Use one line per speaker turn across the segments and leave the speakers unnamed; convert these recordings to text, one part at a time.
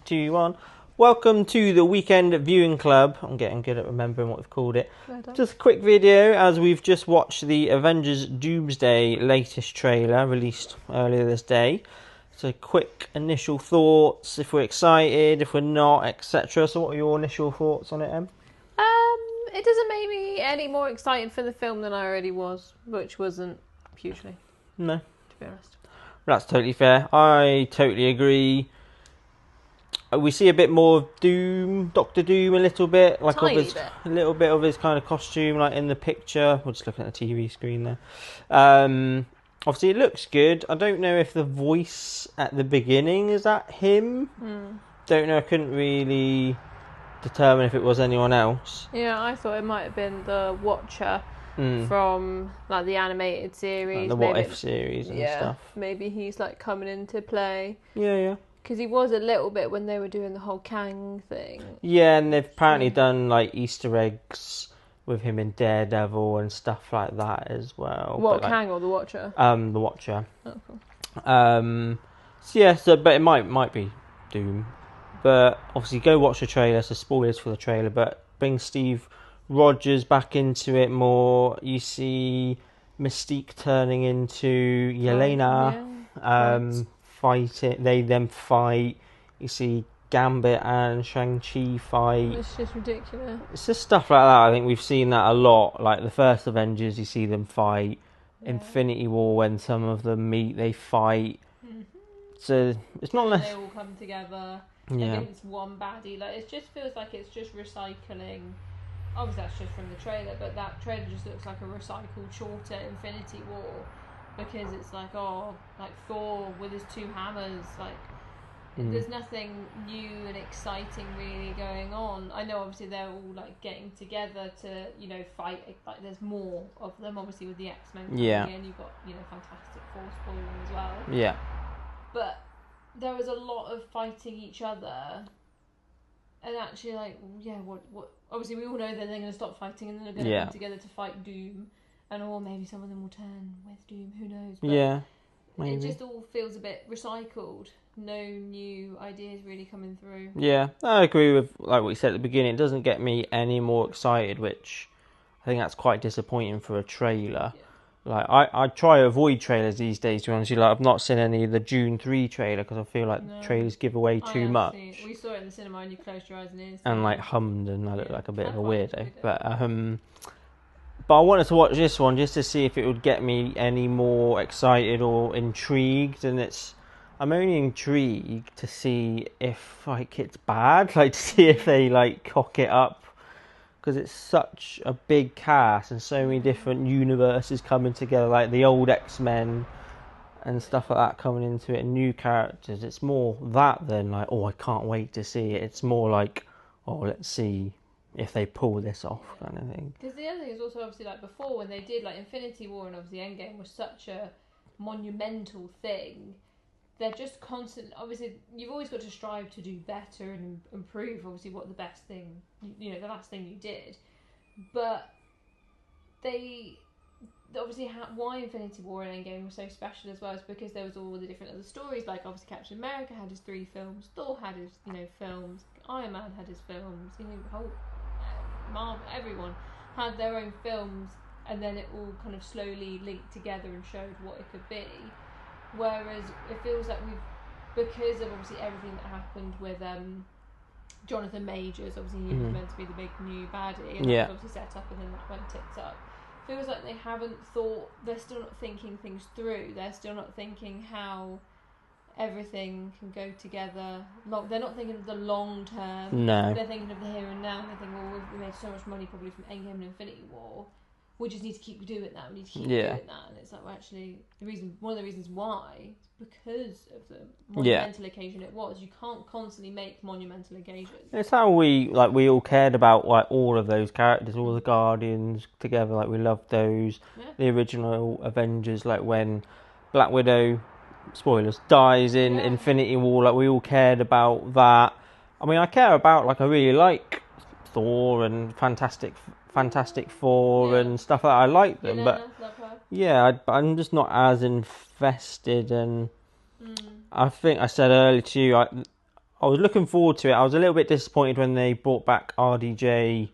2, 1. Welcome to the weekend viewing club. I'm getting good at remembering what we've called it. Just a quick video as we've just watched the Avengers Doomsday latest trailer released earlier this day. So quick initial thoughts, if we're excited, if we're not, etc. So what are your initial thoughts on it, Em?
It doesn't make me any more excited for the film than I already was, which wasn't hugely,
No.
to be honest.
That's totally fair. I totally agree. We see a bit more of Doom, Doctor Doom, a little bit, like
Tiny
of his,
bit.
a little bit of his kind of costume, like in the picture. We're just looking at the TV screen there. Obviously, it looks good. I don't know if the voice at the beginning is that him. Don't know. I couldn't really determine if it was anyone else.
Yeah, I thought it might have been the Watcher from like the animated series,
Like the What If series and stuff.
Maybe he's like coming into play.
Yeah.
Because he was a little bit when they were doing the whole Kang thing.
Yeah, and they've apparently done like Easter eggs with him in Daredevil and stuff like that as well.
What,
but,
Kang or the Watcher?
The Watcher.
Oh, cool.
But it might be Doom. But obviously, go watch the trailer. So spoilers for the trailer, but bring Steve Rogers back into it more. You see Mystique turning into Yelena. Fighting. They then fight. You see Gambit and Shang-Chi fight.
It's just ridiculous.
It's just stuff like that. I think we've seen that a lot. Like the first Avengers, you see them fight. Yeah. Infinity War, when some of them meet, they fight. So it's not less.
They all come together against one baddie. Like it just feels like it's just recycling. Obviously, that's just from the trailer, but that trailer just looks like a recycled shorter Infinity War. Because it's like Thor with his two hammers, there's nothing new and exciting really going on. I know obviously they're all like getting together to, fight, like there's more of them obviously with the X-Men and you've got, Fantastic Four spoiling as well.
Yeah.
But there was a lot of fighting each other and actually what obviously we all know that they're going to stop fighting and then they're going to come together to fight Doom. Or maybe some of them will turn with Doom, who knows? But maybe. It just all feels a bit recycled. No new ideas really coming through.
Yeah, I agree with like what you said at the beginning. It doesn't get me any more excited, which I think that's quite disappointing for a trailer. Yeah. Like I try to avoid trailers these days, to be honest with you. Like I've not seen any of the June 3 trailer because I feel like trailers give away too much.
We saw it in the cinema and you closed your eyes and ears.
And like hummed and I looked like a bit of a weirdo. But I wanted to watch this one just to see if it would get me any more excited or intrigued, and I'm only intrigued to see if like it's bad, like to see if they like cock it up, because it's such a big cast and so many different universes coming together, like the old X-Men and stuff like that coming into it, and new characters. It's more that than like, I can't wait to see it. It's more like, let's see if they pull this off, kind of thing.
Because the other thing is also obviously like before when they did like Infinity War and obviously Endgame was such a monumental thing. They're just constant. Obviously, you've always got to strive to do better and improve. Obviously, what the best thing, the last thing you did, but they obviously why Infinity War and Endgame were so special as well is because there was all the different other stories. Like obviously, Captain America had his 3 films, Thor had his films, Iron Man had his films, whole Marvel, everyone had their own films, and then it all kind of slowly linked together and showed what it could be. Whereas it feels like because of obviously everything that happened with Jonathan Majors, obviously he was meant to be the big new baddie, and that was obviously set up and then that went tits up. Feels like they haven't thought, they're still not thinking things through, they're still not thinking how everything can go together. They're not thinking of the long term.
No.
They're thinking of the here and now. And they're thinking, we made so much money probably from Endgame and Infinity War. We just need to keep doing that. We need to keep doing that. And it's like, well, actually, one of the reasons why is because of the monumental occasion it was. You can't constantly make monumental occasions. It's
how we all cared about like all of those characters, all the Guardians together. Like we loved those. Yeah. The original Avengers, like when Black Widow, spoilers, dies in Infinity War, like we all cared about that. I mean, I really like Thor and Fantastic Four and stuff like that. I like them, but I'm just not as invested. And I think I said earlier to you, I was looking forward to it. I was a little bit disappointed when they brought back RDJ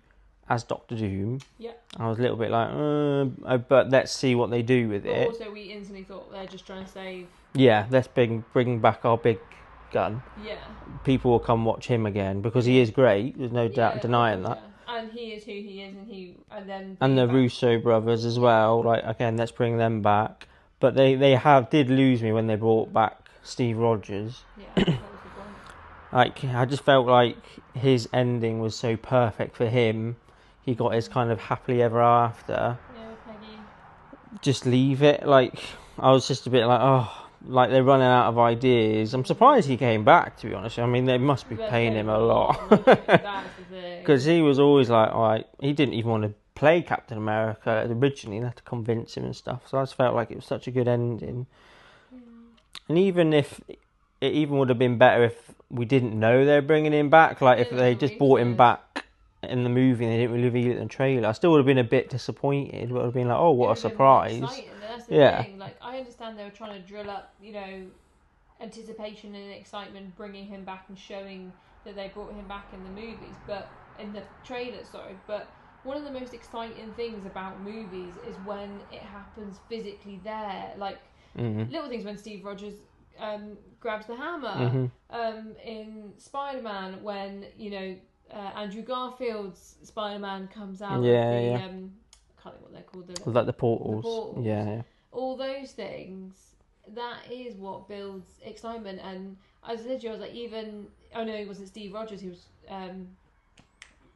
as Doctor Doom.
Yeah.
I was a little bit like, but let's see what they do with
But
it.
also, we instantly thought they're just trying to save.
Yeah, let's bring back our big gun.
Yeah.
People will come watch him again because he is great. There's no doubt denying that.
Yeah. And he is who he is,
And the Russo brothers as well. Like again, let's bring them back. But they did lose me when they brought back Steve Rogers.
Yeah, that was the point.
Like I just felt like his ending was so perfect for him. He got his kind of happily ever after.
Yeah, Peggy.
Just leave it. Like I was just a bit like, oh, like they're running out of ideas. I'm surprised he came back. To be honest, I mean they must be paying him a lot
That's the thing.
because he was always like, all right, he didn't even want to play Captain America originally. They had to convince him and stuff. So I just felt like it was such a good ending. And even if it even would have been better if we didn't know they were bringing him back, like if they just brought him back in the movie and they didn't reveal it in the trailer, I still would have been a bit disappointed. But it would have been like, oh, what a surprise!
That's the thing. Like I understand they were trying to drill up, anticipation and excitement, bringing him back and showing that they brought him back in the movies, but in the trailer, sorry. But one of the most exciting things about movies is when it happens physically there, like little things when Steve Rogers grabs the hammer in Spider-Man, when Andrew Garfield's Spider-Man comes out of the I can't think what they're called,
like the portals. Yeah.
All those things, that is what builds excitement. And as I said to you, I was like, I know it wasn't Steve Rogers, he was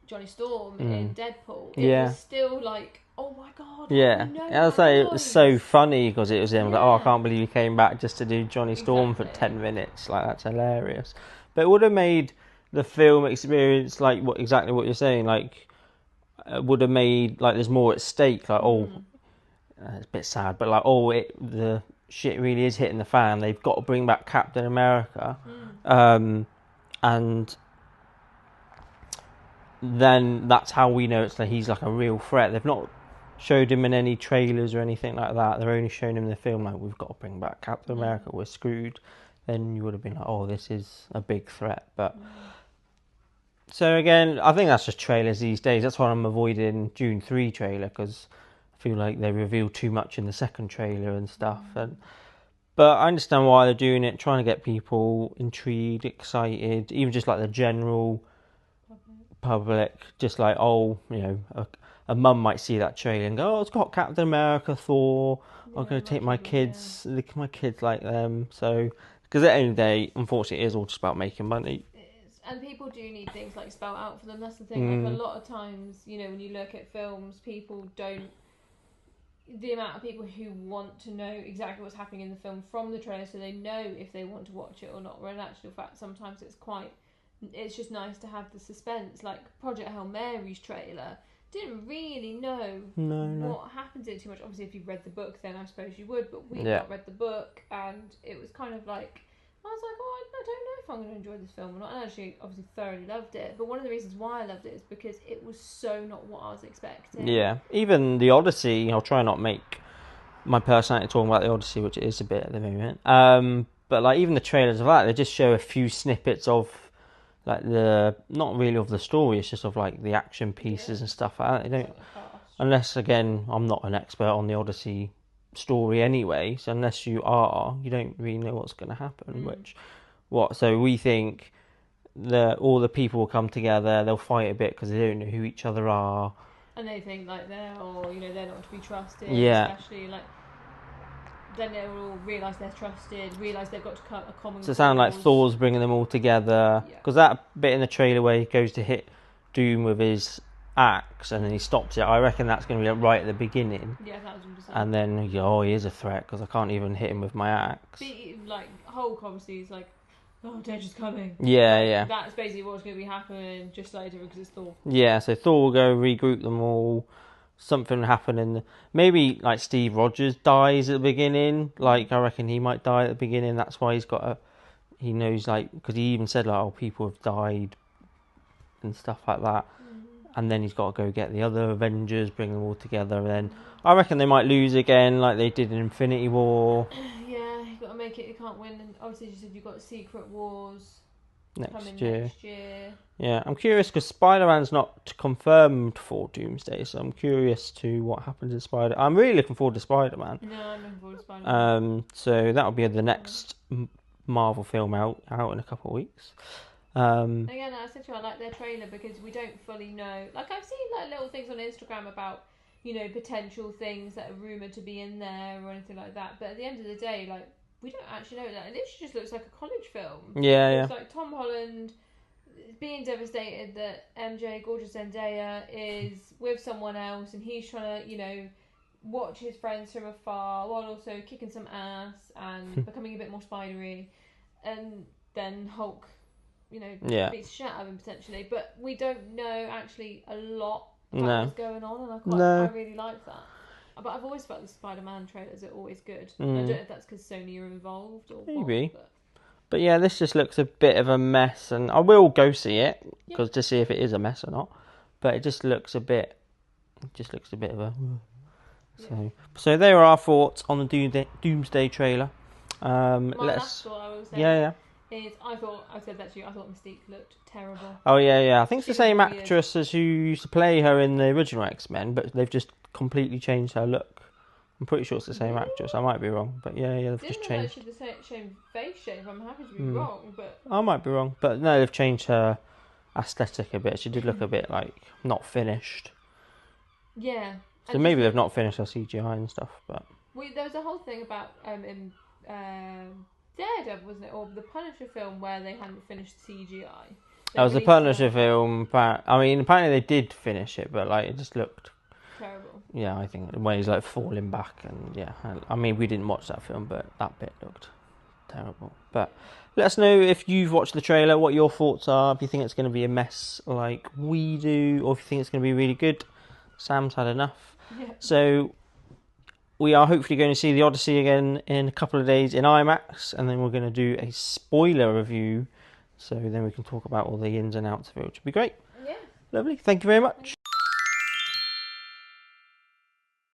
Johnny Storm in Deadpool. It was still like, oh my god.
Yeah, I was like, it was so funny because it was him. Like, oh, I can't believe he came back just to do Johnny Storm for 10 minutes. Like, that's hilarious. But it would have made the film experience like exactly what you're saying. Like, it would have made like there's more at stake. Like, it's a bit sad, but like, the shit really is hitting the fan. They've got to bring back Captain America, and then that's how we know it's like he's like a real threat. They've not showed him in any trailers or anything like that. They're only showing him in the film like, we've got to bring back Captain America, we're screwed. Then you would have been like, oh, this is a big threat. But so again, I think that's just trailers these days. That's why I'm avoiding June 3 trailer, because I feel like they reveal too much in the second trailer and stuff. But I understand why they're doing it, trying to get people intrigued, excited, even just like the general public, just like, a mum might see that trailer and go, oh, it's got Captain America, Thor, I'm going to take my kids, my kids like them. So, because at the end of the day, unfortunately, it is all just about making money.
It is. And people do need things like spelled out for them. That's the thing. Like a lot of times, when you look at films, people don't. The amount of people who want to know exactly what's happening in the film from the trailer, so they know if they want to watch it or not. Where in actual fact, sometimes it's just nice to have the suspense. Like Project Hail Mary's trailer didn't really know what happens in it too much. Obviously, if you've read the book, then I suppose you would. But we've not read the book, and it was kind of like, I was like, oh, I don't know if I'm going to enjoy this film or not. And actually, obviously, thoroughly loved it. But one of the reasons why I loved it is because it was so not what I was expecting.
Yeah, even the Odyssey, I'll try not make my personality talking about the Odyssey, which it is a bit at the moment. But like even the trailers of that, they just show a few snippets of like not really of the story. It's just of like the action pieces and stuff like that. They don't, unless again, I'm not an expert on the Odyssey story anyway, so unless you are, you don't really know what's going to happen. So we think that all the people will come together, they'll fight a bit because they don't know who each other are,
and they think like they're not to be trusted, especially like then they'll all realise they're trusted, realise they've got to cut a common
so it sounds like Thor's bringing them all together, because that bit in the trailer where he goes to hit Doom with his axe and then he stops it, I reckon that's going to be right at the beginning.
1,000%.
And then he is a threat because I can't even hit him with my axe.
Like Hulk obviously is like, oh, Dead is coming.
Yeah.
That's basically what's going to be happening just later because it's Thor.
Yeah, so Thor will go regroup them all. Something will happen maybe like Steve Rogers dies at the beginning. Like I reckon he might die at the beginning. That's why he knows, like, because he even said like, oh, people have died and stuff like that. And then he's got to go get the other Avengers, bring them all together. And then I reckon they might lose again, like they did in Infinity War.
Yeah, you've got to make it. You can't win. And obviously, you said you've got Secret Wars.
next
coming
year.
next year.
Yeah, I'm curious because Spider-Man's not confirmed for Doomsday, so I'm curious to what happens in Spider. I'm really looking forward to Spider-Man.
No, I'm looking forward to Spider-Man.
So that'll be the next Marvel film out in a couple of weeks.
Again, I said to you, I like their trailer because we don't fully know. Like, I've seen like little things on Instagram about, you know, potential things that are rumoured to be in there or anything like that. But at the end of the day, like, we don't actually know. Like, it literally just looks like a college film.
Yeah,
It's like Tom Holland being devastated that MJ, gorgeous Zendaya, is with someone else and he's trying to, you know, watch his friends from afar while also kicking some ass and becoming a bit more spidery. And then Hulk, you know, beats the shit out of him potentially. But we don't know actually a lot about what's going on, and I really like that. But I've always felt the Spider-Man trailers are always good. I don't know if that's because Sony are involved or
maybe.
What,
but yeah, this just looks a bit of a mess, and I will go see it because to see if it is a mess or not. But it just looks a bit. Of a. So there are our thoughts on the Doomsday trailer.
last thought I will say.
Yeah.
I said that to you. I thought Mystique looked terrible.
Oh yeah. I think it's the same
weird.
actress as who used to play her in the original X-Men, but they've just completely changed her look. I'm pretty sure it's the same actress. I might be wrong, but yeah, they've just changed.
Didn't know the same face shape. I'm happy to be wrong, but
I might be wrong, but no, they've changed her aesthetic a bit. She did look a bit like not finished.
Yeah.
So maybe they've not finished her CGI and stuff, but
there was a whole thing about in Daredevil, wasn't it, or the Punisher film where they hadn't finished CGI.
That was the Punisher film. But I mean, apparently they did finish it, but like it just looked
terrible.
Yeah, I think when he's like falling back, and I mean, we didn't watch that film, but that bit looked terrible. But let us know if you've watched the trailer, what your thoughts are. If you think it's going to be a mess like we do, or if you think it's going to be really good. Sam's had enough.
Yeah.
So we are hopefully going to see The Odyssey again in a couple of days in IMAX, and then we're going to do a spoiler review, so then we can talk about all the ins and outs of it, which would be great.
Yeah.
Lovely. Thank you very much.